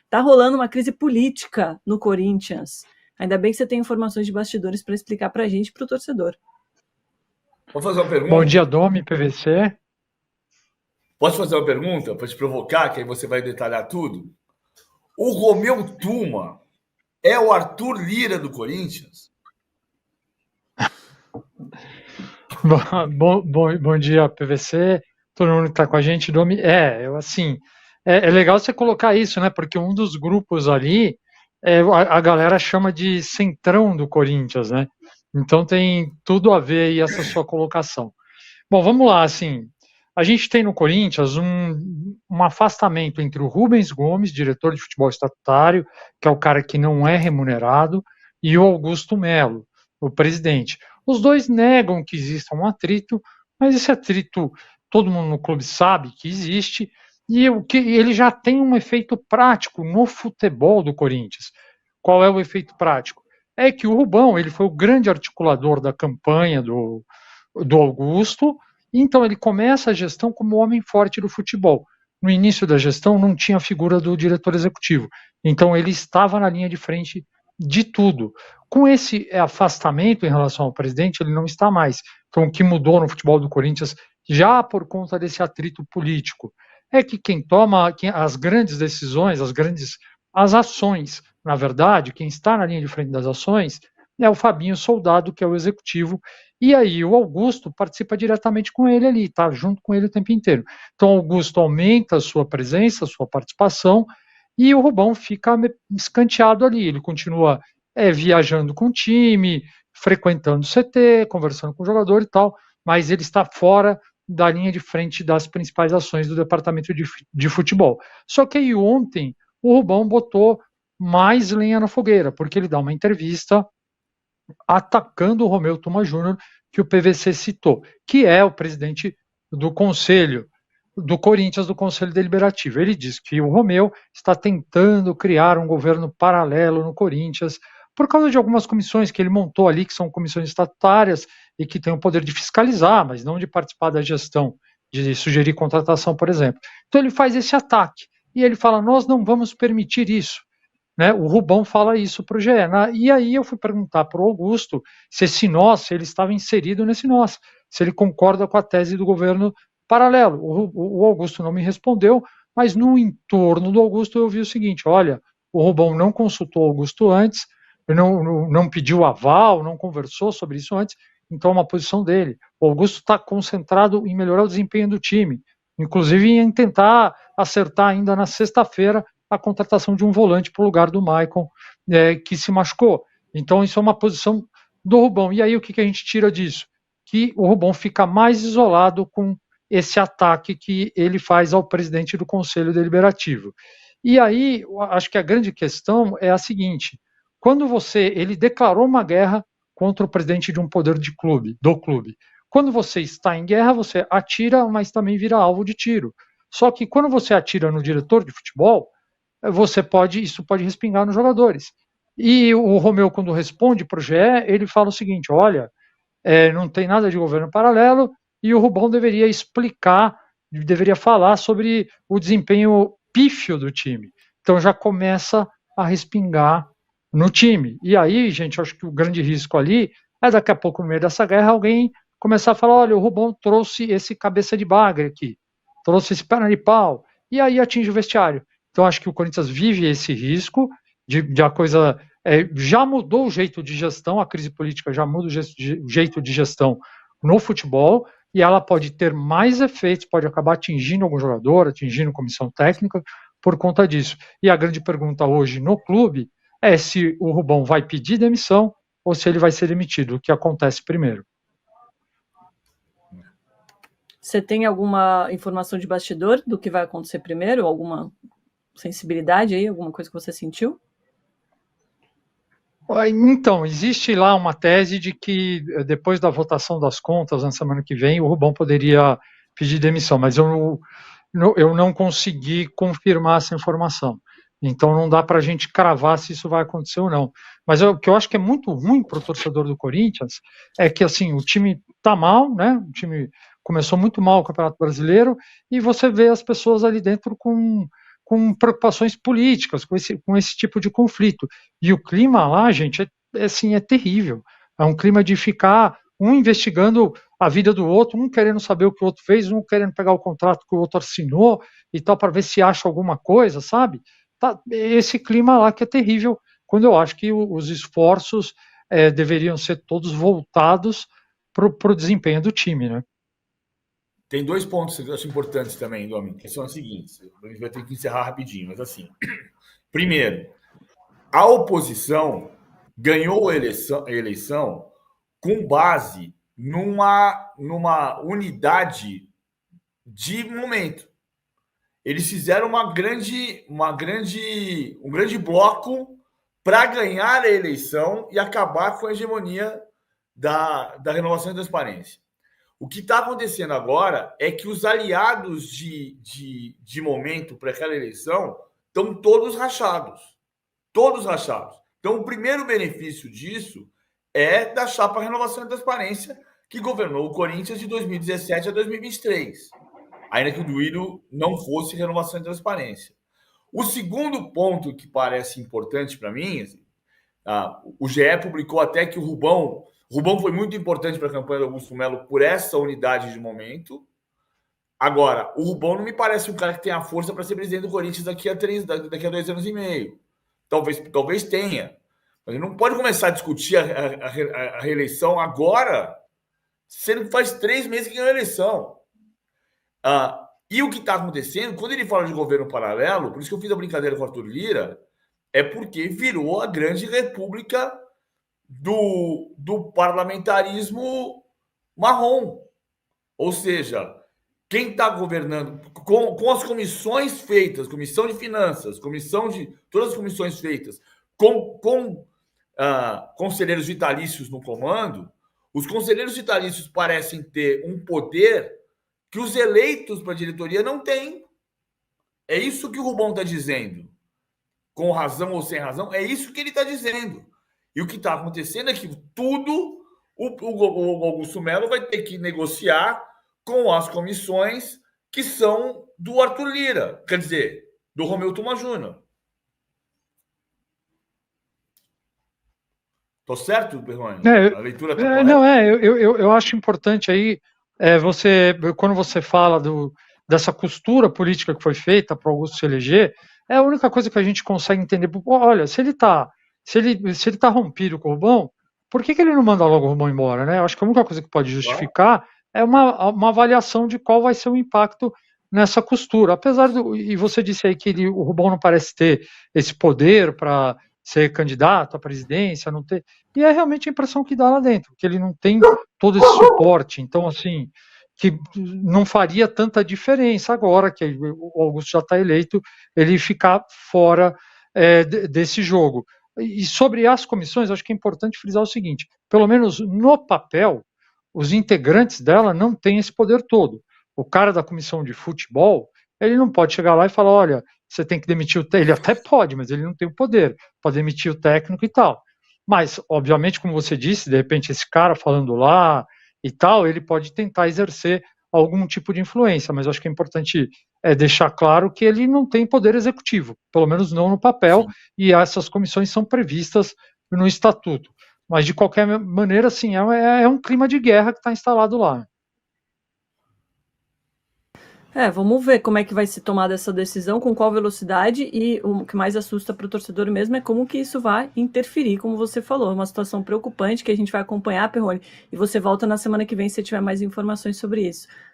Tá rolando uma crise política no Corinthians. Ainda bem que você tem informações de bastidores para explicar para a gente e para o torcedor. Vou fazer uma pergunta? Bom dia, Domi, PVC. Posso fazer uma pergunta para te provocar, que aí você vai detalhar tudo? O Romeu Tuma é o Arthur Lira do Corinthians? Bom dia, PVC. Todo mundo que está com a gente, Domi. É legal você colocar isso, né? Porque um dos grupos ali, a galera chama de centrão do Corinthians, né? Então tem tudo a ver aí essa sua colocação. Bom, vamos lá, assim, a gente tem no Corinthians um afastamento entre o Rubens Gomes, diretor de futebol estatutário, que é o cara que não é remunerado, e o Augusto Melo, o presidente. Os dois negam que exista um atrito, mas esse atrito todo mundo no clube sabe que existe, e ele já tem um efeito prático no futebol do Corinthians. Qual é o efeito prático? É que o Rubão, ele foi o grande articulador da campanha do Augusto, então ele começa a gestão como o homem forte do futebol. No início da gestão não tinha a figura do diretor executivo, então ele estava na linha de frente de tudo. Com esse afastamento em relação ao presidente, ele não está mais. Então o que mudou no futebol do Corinthians, já por conta desse atrito político, é que quem toma as grandes decisões, as ações, na verdade, quem está na linha de frente das ações é o Fabinho Soldado, que é o executivo, e aí o Augusto participa diretamente com ele ali, está junto com ele o tempo inteiro. Então o Augusto aumenta a sua presença, a sua participação, e o Rubão fica escanteado ali. Ele continua viajando com o time, frequentando o CT, conversando com o jogador e tal, mas ele está fora da linha de frente das principais ações do departamento de futebol. Só que aí ontem o Rubão botou mais lenha na fogueira, porque ele dá uma entrevista atacando o Romeu Tuma Júnior, que o PVC citou, que é o presidente do Conselho do Corinthians, do Conselho Deliberativo. Ele diz que o Romeu está tentando criar um governo paralelo no Corinthians por causa de algumas comissões que ele montou ali, que são comissões estatutárias e que têm o poder de fiscalizar, mas não de participar da gestão, de sugerir contratação, por exemplo. Então ele faz esse ataque e ele fala: nós não vamos permitir isso. Né? O Rubão fala isso para o GE. E aí eu fui perguntar para o Augusto se ele estava inserido nesse nós, se ele concorda com a tese do governo paralelo. O Augusto não me respondeu, mas no entorno do Augusto eu vi o seguinte: olha, o Rubão não consultou o Augusto antes, não pediu aval, não conversou sobre isso antes, então é uma posição dele. O Augusto está concentrado em melhorar o desempenho do time, inclusive em tentar acertar ainda na sexta-feira a contratação de um volante para o lugar do Maicon, que se machucou. Então isso é uma posição do Rubão. E aí o que a gente tira disso? Que o Rubão fica mais isolado com esse ataque que ele faz ao presidente do Conselho Deliberativo. E aí, acho que a grande questão é a seguinte: quando ele declarou uma guerra contra o presidente de um poder do clube. Quando você está em guerra, você atira, mas também vira alvo de tiro. Só que quando você atira no diretor de futebol, isso pode respingar nos jogadores. E o Romeu, quando responde para o GE, ele fala o seguinte: olha, não tem nada de governo paralelo, e o Rubão deveria falar sobre o desempenho pífio do time. Então já começa a respingar no time. E aí, gente, acho que o grande risco ali é daqui a pouco, no meio dessa guerra, alguém começar a falar: olha, o Rubão trouxe esse cabeça de bagre aqui, trouxe esse perna de pau, e aí atinge o vestiário. Então acho que o Corinthians vive esse risco de a coisa já mudou o jeito de gestão, a crise política já muda o jeito de gestão no futebol, e ela pode ter mais efeitos, pode acabar atingindo algum jogador, atingindo comissão técnica por conta disso. E a grande pergunta hoje no clube é se o Rubão vai pedir demissão ou se ele vai ser demitido, o que acontece primeiro. Você tem alguma informação de bastidor do que vai acontecer primeiro? Alguma sensibilidade aí? Alguma coisa que você sentiu? Então, existe lá uma tese de que depois da votação das contas na semana que vem, o Rubão poderia pedir demissão, mas eu não consegui confirmar essa informação. Então não dá para a gente cravar se isso vai acontecer ou não. Mas o que eu acho que é muito ruim para o torcedor do Corinthians é que assim, o time está mal, né? O time começou muito mal o Campeonato Brasileiro e você vê as pessoas ali dentro com com preocupações políticas, com esse tipo de conflito. E o clima lá, gente, assim, é terrível. É um clima de ficar um investigando a vida do outro, um querendo saber o que o outro fez, um querendo pegar o contrato que o outro assinou e tal, para ver se acha alguma coisa, sabe? Tá, esse clima lá que é terrível, quando eu acho que os esforços deveriam ser todos voltados para o desempenho do time, né? Tem 2 pontos que eu acho importantes também, Domi, que são os seguintes. A gente vai ter que encerrar rapidinho, mas assim. Primeiro, a oposição ganhou a eleição com base numa unidade de momento. Eles fizeram um grande bloco para ganhar a eleição e acabar com a hegemonia da renovação e transparência. O que está acontecendo agora é que os aliados de momento para aquela eleição estão todos rachados. Todos rachados. Então, o primeiro benefício disso é da chapa Renovação e Transparência, que governou o Corinthians de 2017 a 2023. Ainda que o Duílio não fosse Renovação e Transparência. O segundo ponto que parece importante para mim, assim, o GE publicou até que o Rubão foi muito importante para a campanha do Augusto Melo por essa unidade de momento. Agora, o Rubão não me parece um cara que tem a força para ser presidente do Corinthians daqui a 2 anos e meio. Talvez tenha. Mas ele não pode começar a discutir a reeleição agora, sendo que faz 3 meses que ganhou a eleição. E o que está acontecendo, quando ele fala de governo paralelo, por isso que eu fiz a brincadeira com o Arthur Lira, é porque virou a grande república do parlamentarismo marrom. Ou seja, quem está governando, com as comissões feitas, comissão de finanças, todas as comissões feitas, com conselheiros vitalícios no comando, os conselheiros vitalícios parecem ter um poder que os eleitos para a diretoria não têm. É isso que o Rubão está dizendo. Com razão ou sem razão, é isso que ele está dizendo. E o que está acontecendo é que tudo o Augusto Melo vai ter que negociar com as comissões que são do Arthur Lira, quer dizer, do Romeu Tuma Júnior. Tô certo, Perrone? A leitura tá correta? Eu acho importante aí, quando você fala dessa costura política que foi feita para o Augusto se eleger, é a única coisa que a gente consegue entender. Olha, se ele tá rompido com o Rubão, por que ele não manda logo o Rubão embora, né? Eu acho que a única coisa que pode justificar é uma avaliação de qual vai ser o impacto nessa costura. Apesar e você disse aí que o Rubão não parece ter esse poder para ser candidato à presidência, não ter. E é realmente a impressão que dá lá dentro, que ele não tem todo esse suporte. Então, assim, que não faria tanta diferença agora que o Augusto já está eleito, ele ficar fora desse jogo. E sobre as comissões, acho que é importante frisar o seguinte: pelo menos no papel, os integrantes dela não têm esse poder todo. O cara da comissão de futebol, ele não pode chegar lá e falar: olha, você tem que demitir o técnico. Ele até pode, mas ele não tem o poder para demitir o técnico e tal. Mas, obviamente, como você disse, de repente esse cara falando lá e tal, ele pode tentar exercer algum tipo de influência, mas acho que é importante deixar claro que ele não tem poder executivo, pelo menos não no papel. Sim. E essas comissões são previstas no estatuto. Mas, de qualquer maneira, assim, é um clima de guerra que está instalado lá. Vamos ver como é que vai ser tomada essa decisão, com qual velocidade, e o que mais assusta para o torcedor mesmo é como que isso vai interferir, como você falou, uma situação preocupante que a gente vai acompanhar, Perrone, e você volta na semana que vem se tiver mais informações sobre isso.